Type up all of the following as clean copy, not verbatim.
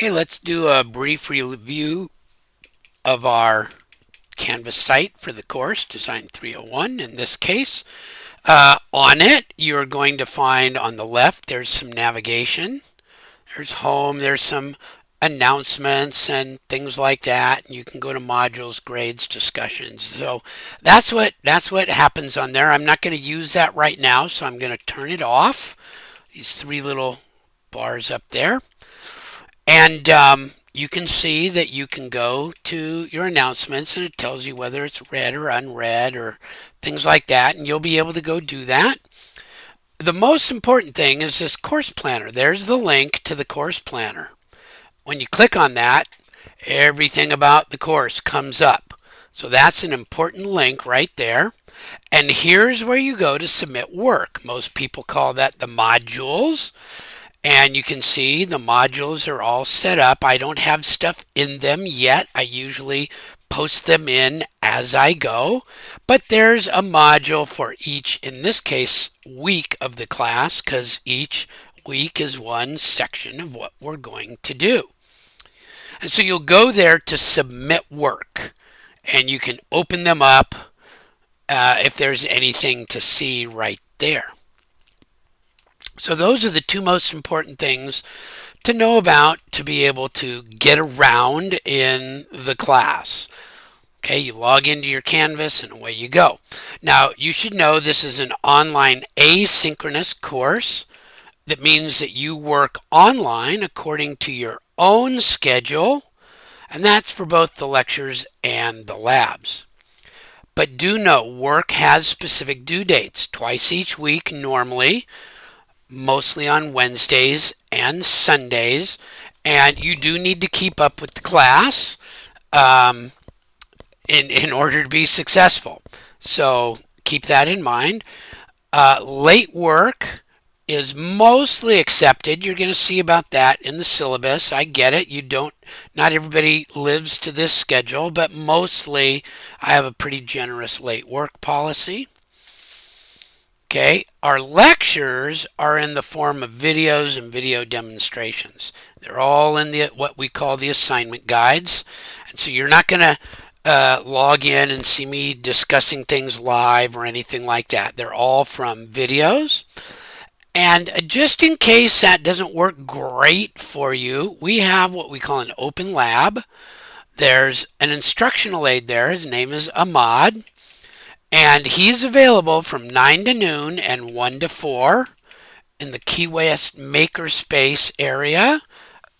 Hey, let's do a brief review of our Canvas site for the course, Design 301 in this case. On it, you're going to find on the left, there's some navigation. There's home, there's some announcements and things like that. And you can go to modules, grades, discussions. So that's what happens on there. I'm not going to use that right now, so I'm going to turn it off. These three little bars up there. And you can see that you can go to your announcements and it tells you whether it's read or unread or things like that. And you'll be able to go do that. The most important thing is this course planner. There's the link to the course planner. When you click on that, everything about the course comes up. So that's an important link right there. And here's where you go to submit work. Most people call that the modules. And you can see the modules are all set up. I don't have stuff in them yet. I usually post them in as I go, but there's a module for each, in this case, week of the class, because each week is one section of what we're going to do. And so you'll go there to submit work, and you can open them up if there's anything to see right there. So those are the two most important things to know about to be able to get around in the class. Okay, you log into your Canvas and away you go. Now, you should know this is an online asynchronous course. That means that you work online according to your own schedule, and that's for both the lectures and the labs. But do know work has specific due dates, twice each week normally, mostly on Wednesdays and Sundays, and you do need to keep up with the class in order to be successful. So keep that in mind. Late work is mostly accepted. You're going to see about that in the syllabus. I get it. Not everybody lives to this schedule, but mostly I have a pretty generous late work policy. Okay, our lectures are in the form of videos and video demonstrations. They're all in what we call the assignment guides. And so you're not going to log in and see me discussing things live or anything like that. They're all from videos. And just in case that doesn't work great for you, we have what we call an open lab. There's an instructional aide there. His name is Ahmad. And he's available from 9 to noon and 1 to 4 in the Key West Makerspace area.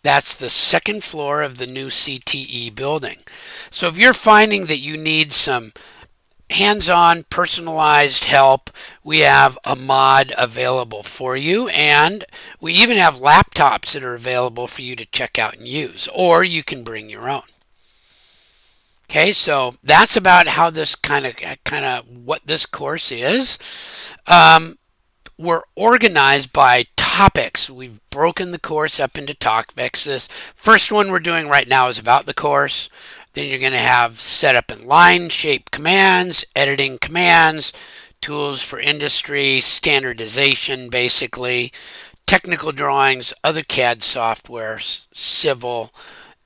That's the second floor of the new CTE building. So if you're finding that you need some hands-on personalized help, we have Ahmad available for you, and we even have laptops that are available for you to check out and use, or you can bring your own. Okay, so that's about how this kind of what this course is. We're organized by topics. We've broken the course up into topics. This first one we're doing right now is about the course. Then you're going to have setup and line shape commands, editing commands, tools for industry, standardization basically, technical drawings, other CAD software, civil,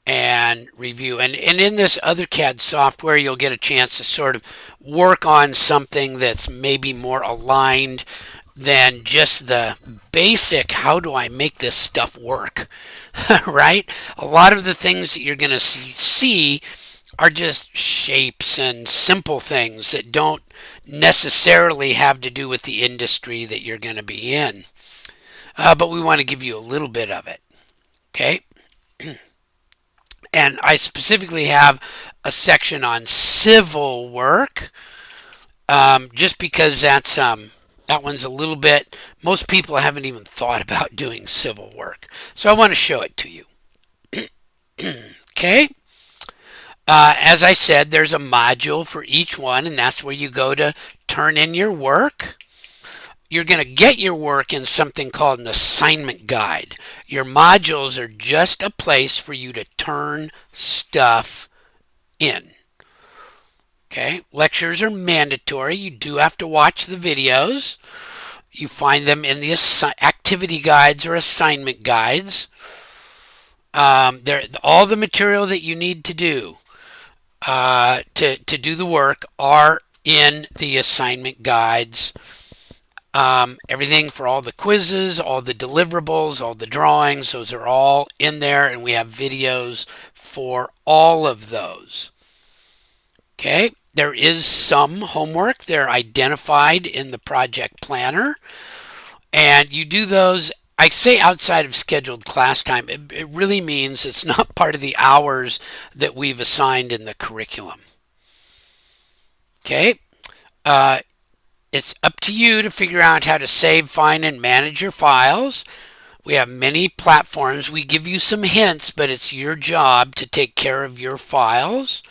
and review. And in this other CAD software, you'll get a chance to sort of work on something that's maybe more aligned than just the basic, how do I make this stuff work? Right? A lot of the things that you're going to see are just shapes and simple things that don't necessarily have to do with the industry that you're going to be in. But we want to give you a little bit of it. Okay? And I specifically have a section on civil work, just because that one's a little bit. Most people haven't even thought about doing civil work, so I want to show it to you. Okay. As I said, there's a module for each one, and that's where you go to turn in your work. You're going to get your work in something called an assignment guide. Your modules are just a place for you to turn stuff in. Okay, lectures are mandatory. You do have to watch the videos. You find them in the activity guides or assignment guides. All the material that you need to do to do the work are in the assignment guides. Everything for all the quizzes, all the deliverables, all the drawings, those are all in there, and we have videos for all of those. Okay, there is some homework. They're identified in the project planner, and you do those. I say outside of scheduled class time. It really means it's not part of the hours that we've assigned in the curriculum. Okay, it's up to you to figure out how to save, find, and manage your files. We have many platforms. We give you some hints, but it's your job to take care of your files.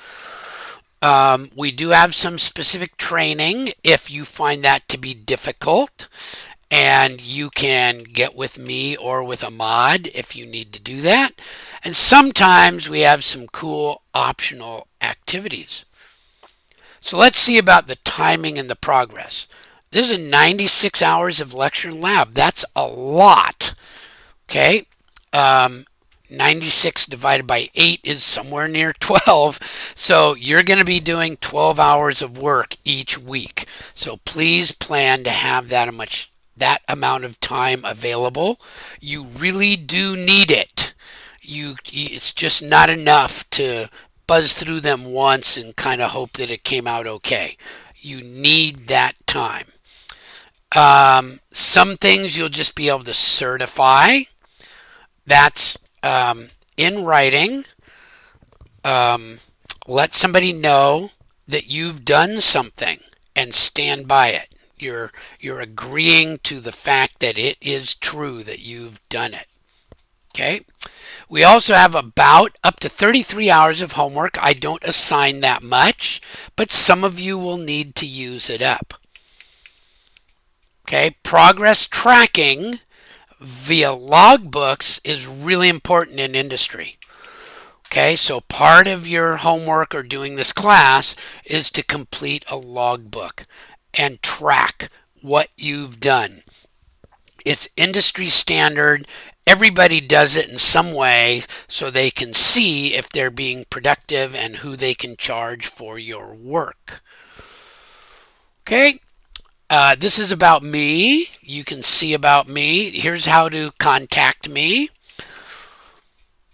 We do have some specific training if you find that to be difficult, and you can get with me or with Ahmad if you need to do that. And sometimes we have some cool optional activities. So let's see about the timing and the progress. This is 96 hours of lecture and lab. That's a lot. Okay. 96 divided by 8 is somewhere near 12. So you're going to be doing 12 hours of work each week. So please plan to have that amount of time available. You really do need it. It's just not enough to buzz through them once and kind of hope that it came out okay. You need that time. Some things you'll just be able to certify. That's in writing. Let somebody know that you've done something and stand by it. You're agreeing to the fact that it is true that you've done it. Okay. We also have about up to 33 hours of homework. I don't assign that much, but some of you will need to use it up. Okay, progress tracking via logbooks is really important in industry. Okay, so part of your homework or doing this class is to complete a logbook and track what you've done. It's industry standard. Everybody does it in some way so they can see if they're being productive and who they can charge for your work. Okay, this is about me. You can see about me. Here's how to contact me.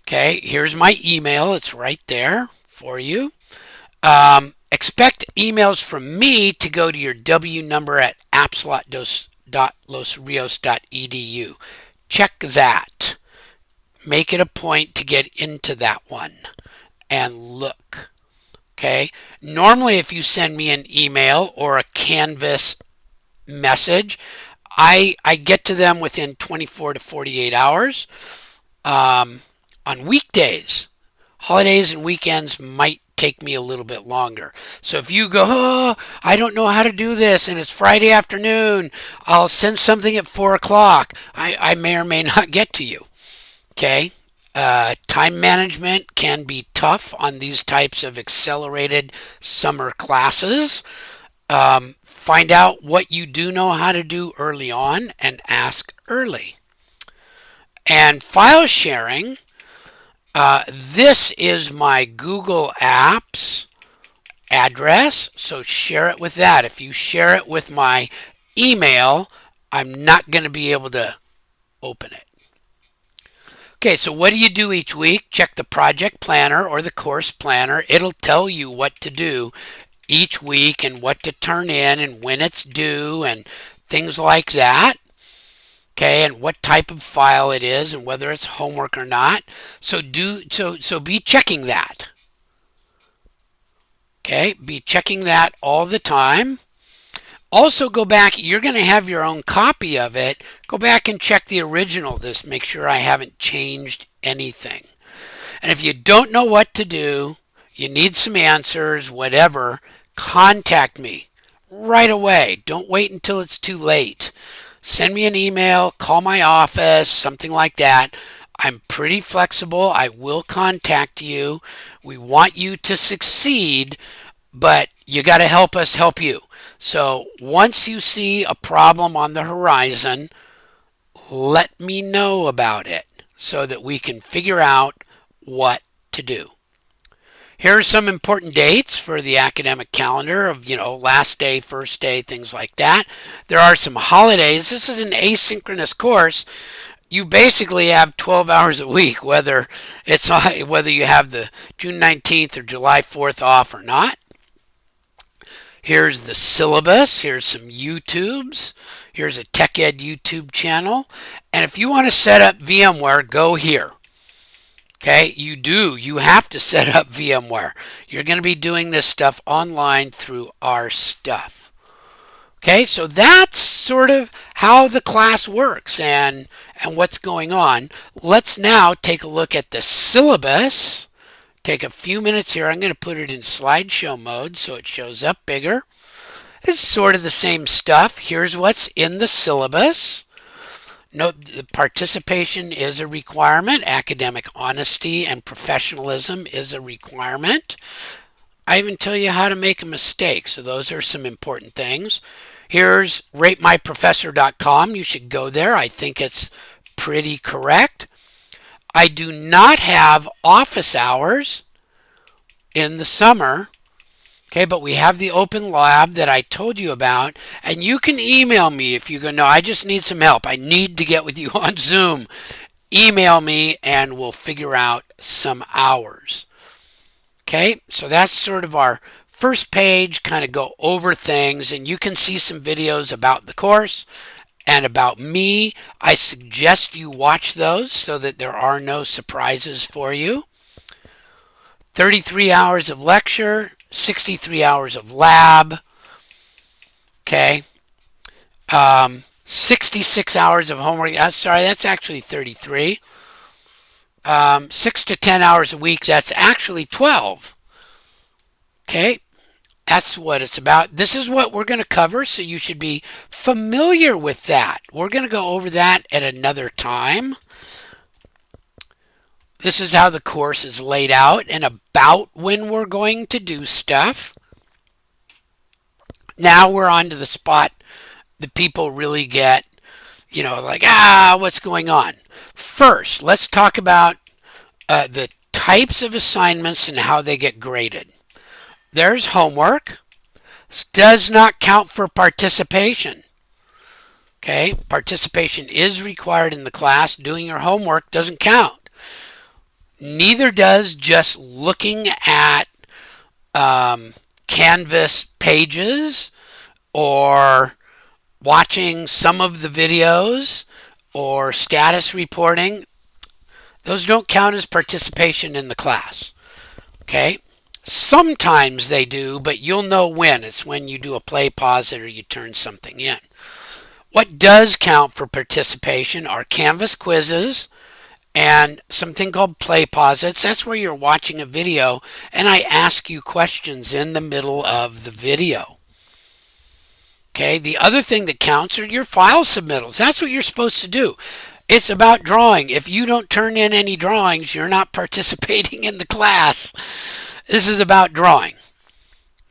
Okay, here's my email. It's right there for you. Expect emails from me to go to your W number at apslot.losrios.edu. Check that. Make it a point to get into that one and look. Okay. Normally, if you send me an email or a Canvas message, I get to them within 24 to 48 hours. On weekdays, holidays and weekends might take me a little bit longer. So if you go, oh, I don't know how to do this and it's Friday afternoon, I'll send something at 4 o'clock. I may or may not get to you. Okay. Time management can be tough on these types of accelerated summer classes. Find out what you do know how to do early on and ask early. And file sharing. This is my Google Apps address, so share it with that. If you share it with my email, I'm not going to be able to open it. Okay, so what do you do each week? Check the project planner or the course planner. It'll tell you what to do each week and what to turn in and when it's due and things like that. Okay, and what type of file it is and whether it's homework or not. So be checking that. Okay, be checking that all the time. Also go back, you're going to have your own copy of it. Go back and check the original, just make sure I haven't changed anything. And if you don't know what to do, you need some answers, whatever, contact me right away. Don't wait until it's too late. Send me an email, call my office, something like that. I'm pretty flexible. I will contact you. We want you to succeed, but you got to help us help you. So once you see a problem on the horizon, let me know about it so that we can figure out what to do. Here are some important dates for the academic calendar of, last day, first day, things like that. There are some holidays. This is an asynchronous course. You basically have 12 hours a week, whether you have the June 19th or July 4th off or not. Here's the syllabus. Here's some YouTubes. Here's a TechEd YouTube channel. And if you want to set up VMware, go here. Okay, you have to set up VMware. You're going to be doing this stuff online through our stuff. Okay, so that's sort of how the class works and what's going on. Let's now take a look at the syllabus. Take a few minutes here. I'm going to put it in slideshow mode so it shows up bigger. It's sort of the same stuff. Here's what's in the syllabus. Note the participation is a requirement. Academic honesty and professionalism is a requirement. I even tell you how to make a mistake. So those are some important things. Here's ratemyprofessor.com. You should go there. I think it's pretty correct. I do not have office hours in the summer. Okay, but we have the open lab that I told you about, and you can email me if you go, no, I just need some help. I need to get with you on Zoom. Email me and we'll figure out some hours. Okay, so that's sort of our first page, kind of go over things, and you can see some videos about the course and about me. I suggest you watch those so that there are no surprises for you. 33 hours of lecture, 63 hours of lab, okay, 66 hours of homework. Sorry, that's actually 33. 6 to 10 hours a week, that's actually 12. Okay, that's what it's about. This is what we're going to cover, so you should be familiar with that. We're going to go over that at another time. This is how the course is laid out and about when we're going to do stuff. Now we're on to the spot that people really get, like, what's going on? First, let's talk about the types of assignments and how they get graded. There's homework. This does not count for participation. Okay, participation is required in the class. Doing your homework doesn't count. Neither does just looking at Canvas pages or watching some of the videos or status reporting. Those don't count as participation in the class. Okay? Sometimes they do, but you'll know when. It's when you do a play, pause it, or you turn something in. What does count for participation are Canvas quizzes, and something called play posits. That's where you're watching a video and I ask you questions in the middle of the video. Okay, the other thing that counts are your file submittals. That's what you're supposed to do. It's about drawing. If you don't turn in any drawings, you're not participating in the class. This is about drawing.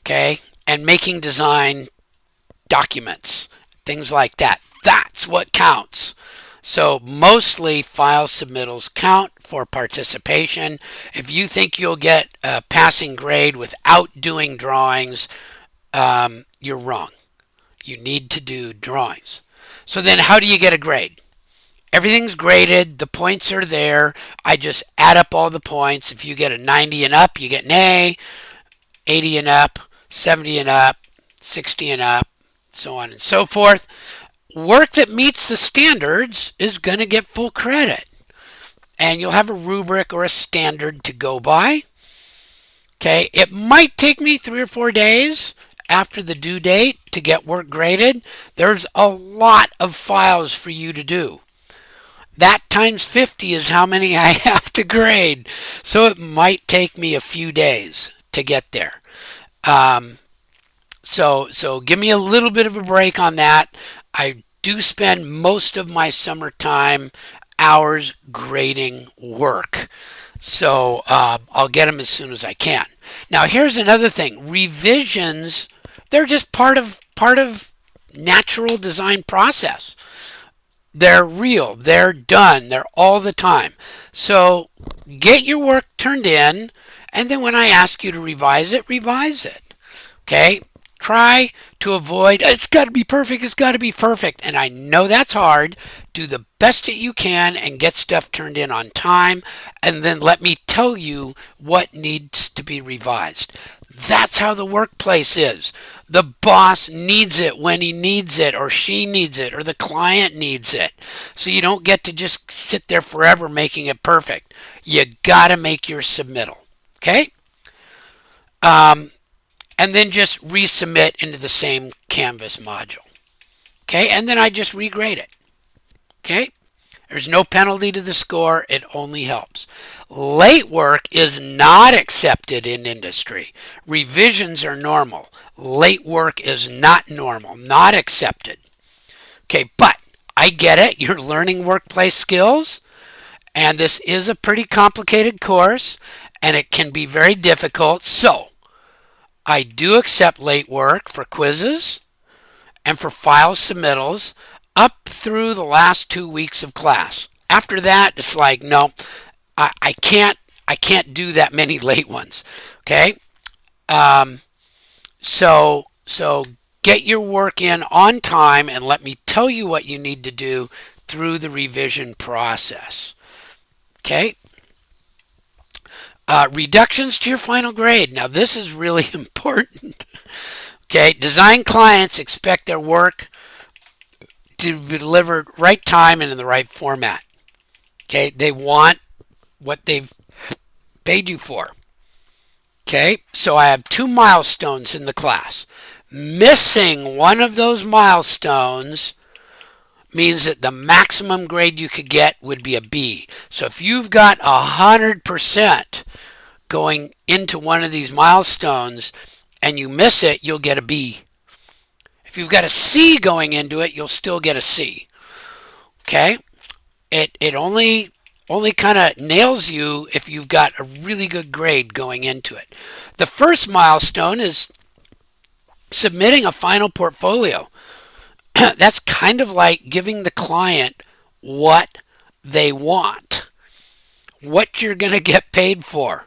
Okay, and making design documents, things like that. That's what counts. So mostly file submittals count for participation. If you think you'll get a passing grade without doing drawings, you're wrong. You need to do drawings. So then how do you get a grade? Everything's graded. The points are there. I just add up all the points. If you get a 90 and up, you get an A. 80 and up, 70 and up, 60 and up, so on and so forth. Work that meets the standards is going to get full credit. And you'll have a rubric or a standard to go by. Okay, it might take me 3 or 4 days after the due date to get work graded. There's a lot of files for you to do. That times 50 is how many I have to grade. So it might take me a few days to get there. So give me a little bit of a break on that. I do spend most of my summertime hours grading work. So I'll get them as soon as I can. Now here's another thing. Revisions, they're just part of natural design process. They're real. They're done. They're all the time. So get your work turned in, and then when I ask you to revise it, revise it. Okay? Try to avoid, it's got to be perfect, it's got to be perfect. And I know that's hard. Do the best that you can and get stuff turned in on time. And then let me tell you what needs to be revised. That's how the workplace is. The boss needs it when he needs it, or she needs it, or the client needs it. So you don't get to just sit there forever making it perfect. You got to make your submittal. Okay? And then just resubmit into the same Canvas module. Okay? And then I just regrade it. Okay? There's no penalty to the score. It only helps. Late work is not accepted in industry. Revisions are normal. Late work is not normal, not accepted. Okay, but I get it. You're learning workplace skills, and this is a pretty complicated course, and it can be very difficult. So I do accept late work for quizzes and for file submittals up through the last 2 weeks of class. After that, it's like, no, I can't do that many late ones. Okay, so get your work in on time, and let me tell you what you need to do through the revision process. Okay. Reductions to your final grade. Now this is really important. Okay, design clients expect their work to be delivered right time and in the right format. Okay, they want what they've paid you for. Okay, so I have 2 milestones in the class. Missing one of those milestones means that the maximum grade you could get would be a B. So if you've got 100% going into one of these milestones and you miss it, you'll get a B. If you've got a C going into it, you'll still get a C. Okay? It only kind of nails you if you've got a really good grade going into it. The first milestone is submitting a final portfolio. That's kind of like giving the client what they want, what you're going to get paid for.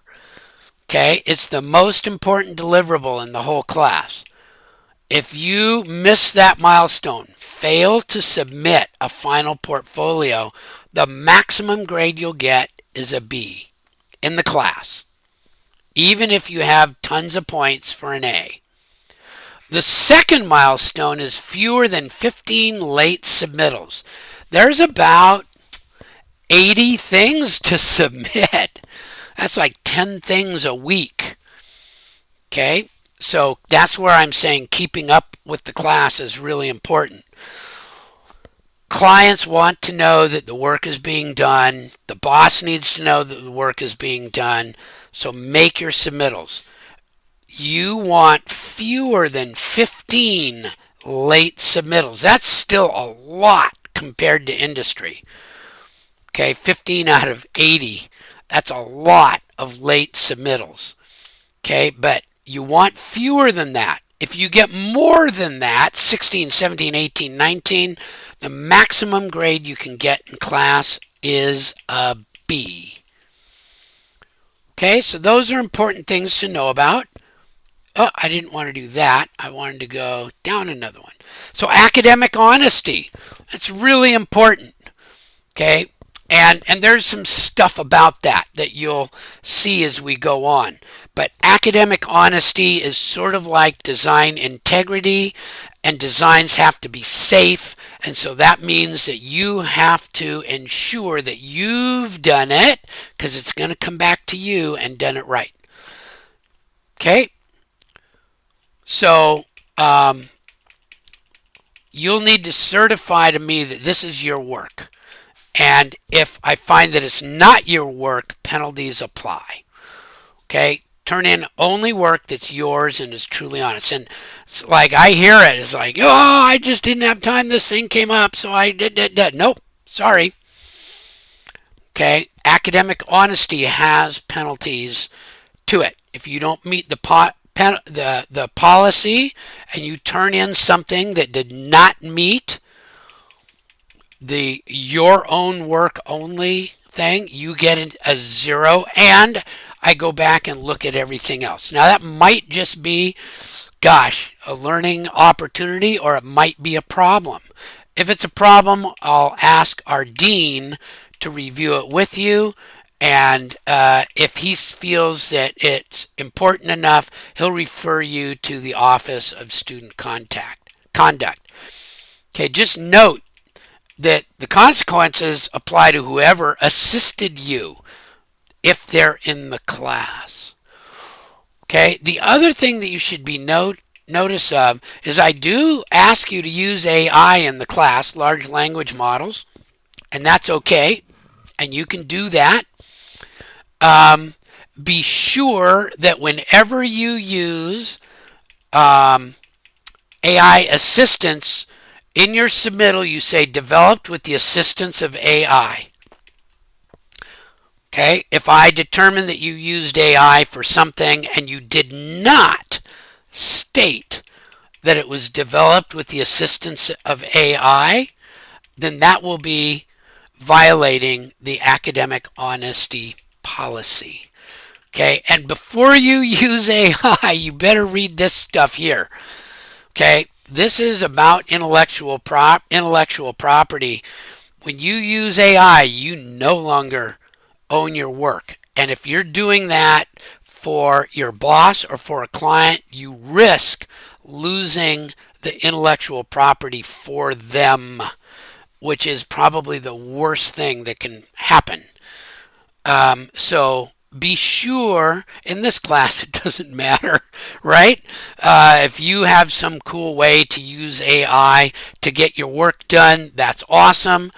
Okay, it's the most important deliverable in the whole class. If you miss that milestone, fail to submit a final portfolio, the maximum grade you'll get is a B in the class, even if you have tons of points for an A. The second milestone is fewer than 15 late submittals. There's about 80 things to submit. That's like 10 things a week. Okay, so that's where I'm saying keeping up with the class is really important. Clients want to know that the work is being done. The boss needs to know that the work is being done. So make your submittals. You want fewer than 15 late submittals. That's still a lot compared to industry. Okay, 15 out of 80. That's a lot of late submittals. Okay, but you want fewer than that. If you get more than that, 16, 17, 18, 19, the maximum grade you can get in class is a B. Okay, so those are important things to know about. Oh, I didn't want to do that. I wanted to go down another one. So academic honesty. That's really important. Okay, and there's some stuff about that you'll see as we go on. But academic honesty is sort of like design integrity, and designs have to be safe, and so that means that you have to ensure that you've done it, because it's going to come back to you and done it right. Okay, so you'll need to certify to me that this is your work. And if I find that it's not your work, penalties apply. Okay, turn in only work that's yours and is truly honest. And it's like I hear it, it's like, oh, I just didn't have time. This thing came up, so I did that. Nope, sorry. Okay, academic honesty has penalties to it. If you don't meet the policy and you turn in something that did not meet the your own work only thing, you get a 0, and I go back and look at everything else. Now that might just be, gosh, a learning opportunity, or it might be a problem. If it's a problem, I'll ask our dean to review it with you. And if he feels that it's important enough, he'll refer you to the Office of Student Conduct. Okay, just note that the consequences apply to whoever assisted you if they're in the class. Okay, the other thing that you should be notice of is I do ask you to use AI in the class, large language models, and that's okay, and you can do that. Be sure that whenever you use AI assistance in your submittal, you say developed with the assistance of AI. Okay, if I determine that you used AI for something and you did not state that it was developed with the assistance of AI, then that will be violating the academic honesty policy. Okay, and before you use AI, you better read this stuff here. Okay, this is about intellectual property. When you use AI, you no longer own your work. And if you're doing that for your boss or for a client, you risk losing the intellectual property for them, which is probably the worst thing that can happen. So be sure, in this class it doesn't matter, right? If you have some cool way to use AI to get your work done, that's awesome.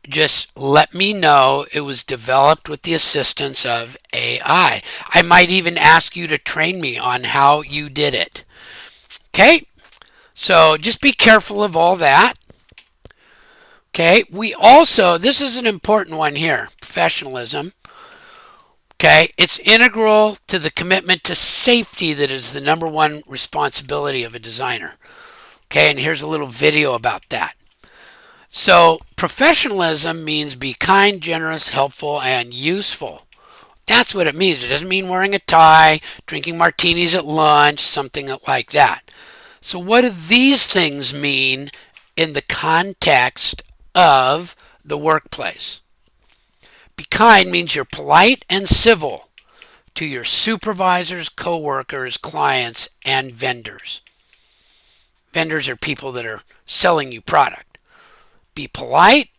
Just let me know it was developed with the assistance of AI. I might even ask you to train me on how you did it. Okay? So just be careful of all that. Okay? We also, this is an important one here, professionalism. Okay, it's integral to the commitment to safety that is the number one responsibility of a designer. Okay, and here's a little video about that. So professionalism means be kind, generous, helpful, and useful. That's what it means. It doesn't mean wearing a tie, drinking martinis at lunch, something like that. So what do these things mean in the context of the workplace? Be kind means you're polite and civil to your supervisors, coworkers, clients, and vendors. Vendors are people that are selling you product. Be polite,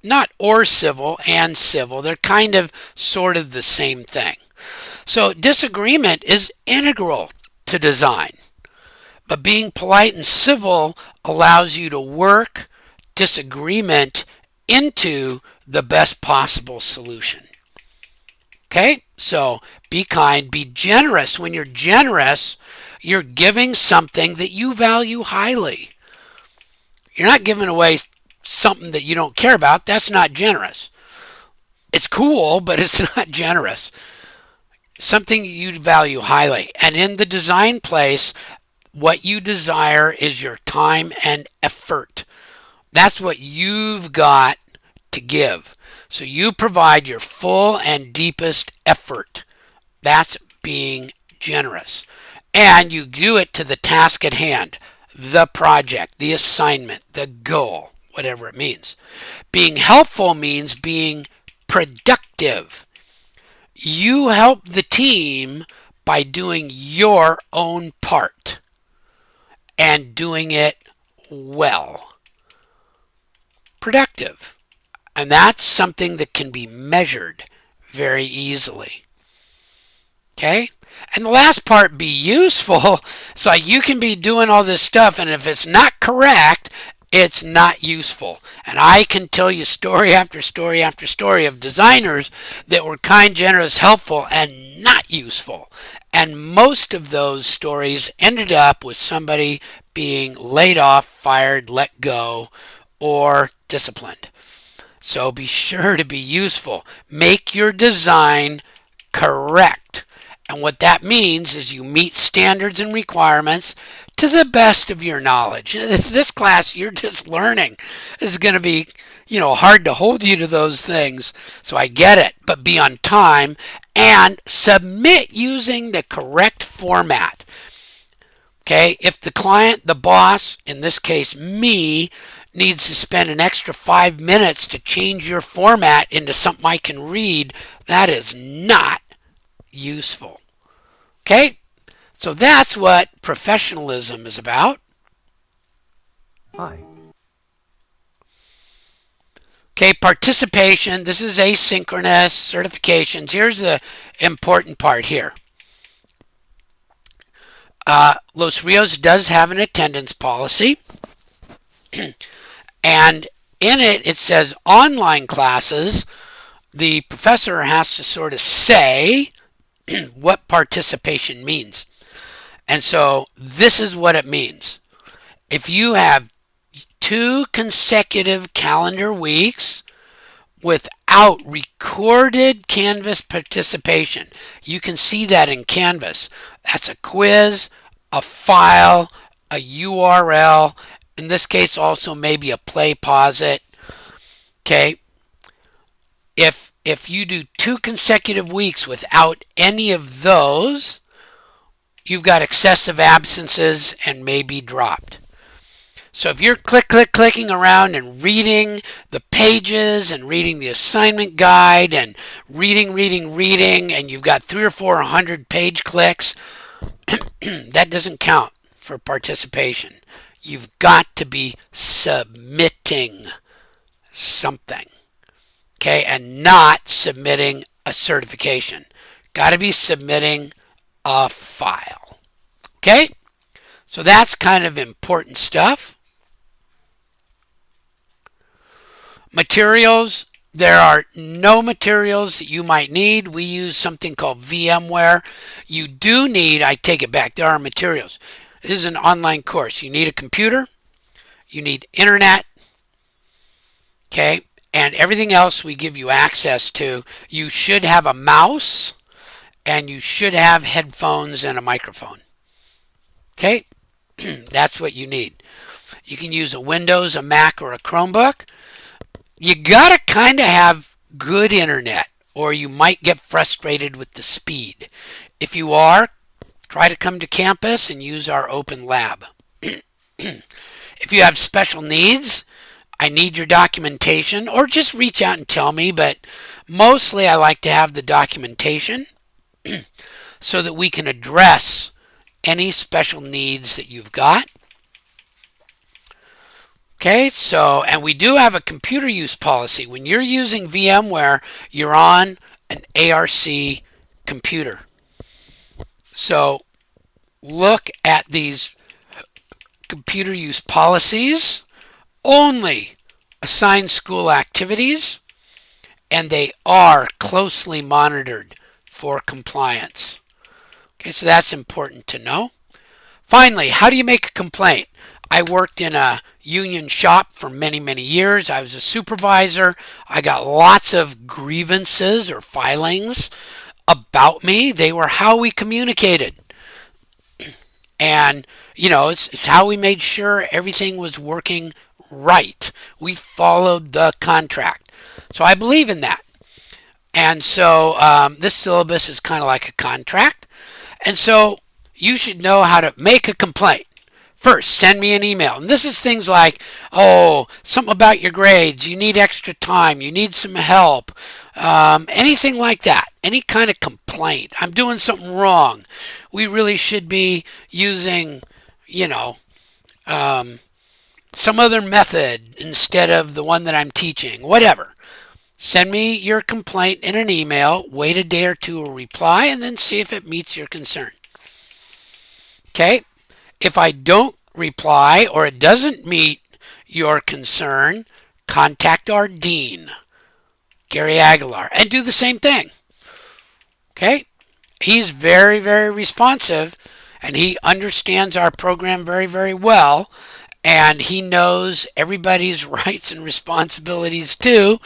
not or civil, and civil. They're kind of sort of the same thing. So disagreement is integral to design. But being polite and civil allows you to work disagreement into the best possible solution. Okay? So be kind, be generous. When you're generous, you're giving something that you value highly. You're not giving away something that you don't care about. That's not generous. It's cool, but it's not generous. Something you value highly. And in the design place, what you desire is your time and effort. That's what you've got to give. So you provide your full and deepest effort. That's being generous. And you do it to the task at hand, the project, the assignment, the goal, whatever it means. Being helpful means being productive. You help the team by doing your own part and doing it well. Productive. And that's something that can be measured very easily. Okay? And the last part, be useful. So you can be doing all this stuff, and if it's not correct, it's not useful. And I can tell you story after story after story of designers that were kind, generous, helpful, and not useful. And most of those stories ended up with somebody being laid off, fired, let go, or disciplined. So be sure to be useful. Make your design correct. And what that means is you meet standards and requirements to the best of your knowledge. This class, you're just learning. This is going to be hard to hold you to those things. So I get it, but be on time and submit using the correct format. Okay, if the client, the boss, in this case me, needs to spend an extra 5 minutes to change your format into something I can read, that is not useful. Okay, so that's what professionalism is about. Hi. Okay, participation. This is asynchronous certifications. Here's the important part here. Los Rios does have an attendance policy, and in it it says online classes. The professor has to sort of say what participation means. And so this is what it means. If you have 2 consecutive calendar weeks without recorded Canvas participation, you can see that in Canvas. That's a quiz, a file, a URL, in this case also maybe a play pause it. Okay, if you do 2 consecutive weeks without any of those, you've got excessive absences and may be dropped. So if you're clicking around and reading the pages and reading the assignment guide and reading, and you've got 300 or 400 page clicks, that doesn't count for participation. You've got to be submitting something, okay, and not submitting a certification. Got to be submitting a file, okay? So that's kind of important stuff. Materials. There are no materials that you might need. We use something called VMware. You do need, I take it back, there are materials. This is an online course. You need a computer, you need internet, okay, and everything else we give you access to. You should have a mouse and you should have headphones and a microphone. Okay, that's what you need. You can use a Windows, a Mac, or a Chromebook. You gotta kind of have good internet or you might get frustrated with the speed. If you are, try to come to campus and use our open lab. If you have special needs, I need your documentation, or just reach out and tell me, but mostly I like to have the documentation so that we can address any special needs that you've got. Okay, so, and we do have a computer use policy. When you're using VMware, you're on an ARC computer. So look at these computer use policies. Only assign school activities, and they are closely monitored for compliance. Okay, so that's important to know. Finally, how do you make a complaint? I worked in a union shop for many years. I was a supervisor. I got lots of grievances or filings about me. They were how we communicated. And, it's how we made sure everything was working right. We followed the contract. So I believe in that. And so this syllabus is kind of like a contract. And so you should know how to make a complaint. First, send me an email. And this is things like, something about your grades, you need extra time, you need some help, anything like that. Any kind of complaint. I'm doing something wrong. We really should be using, some other method instead of the one that I'm teaching. Whatever. Send me your complaint in an email, wait a day or two to reply, and then see if it meets your concern. Okay? If I don't reply or it doesn't meet your concern, contact our dean, Gary Aguilar, and do the same thing. Okay? He's very responsive, and he understands our program very well, and he knows everybody's rights and responsibilities too.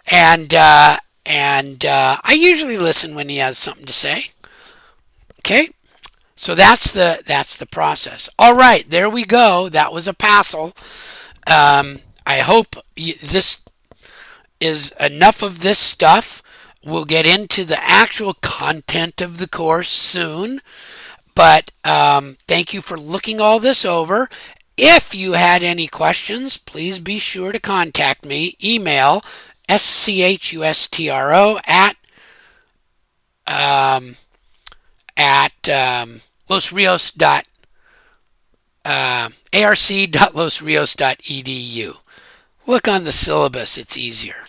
And I usually listen when he has something to say. Okay? So that's the process. All right, there we go. That was a passel. I hope this is enough of this stuff. We'll get into the actual content of the course soon. But thank you for looking all this over. If you had any questions, please be sure to contact me. Email schustro at arc.losrios.edu. Look on the syllabus, it's easier.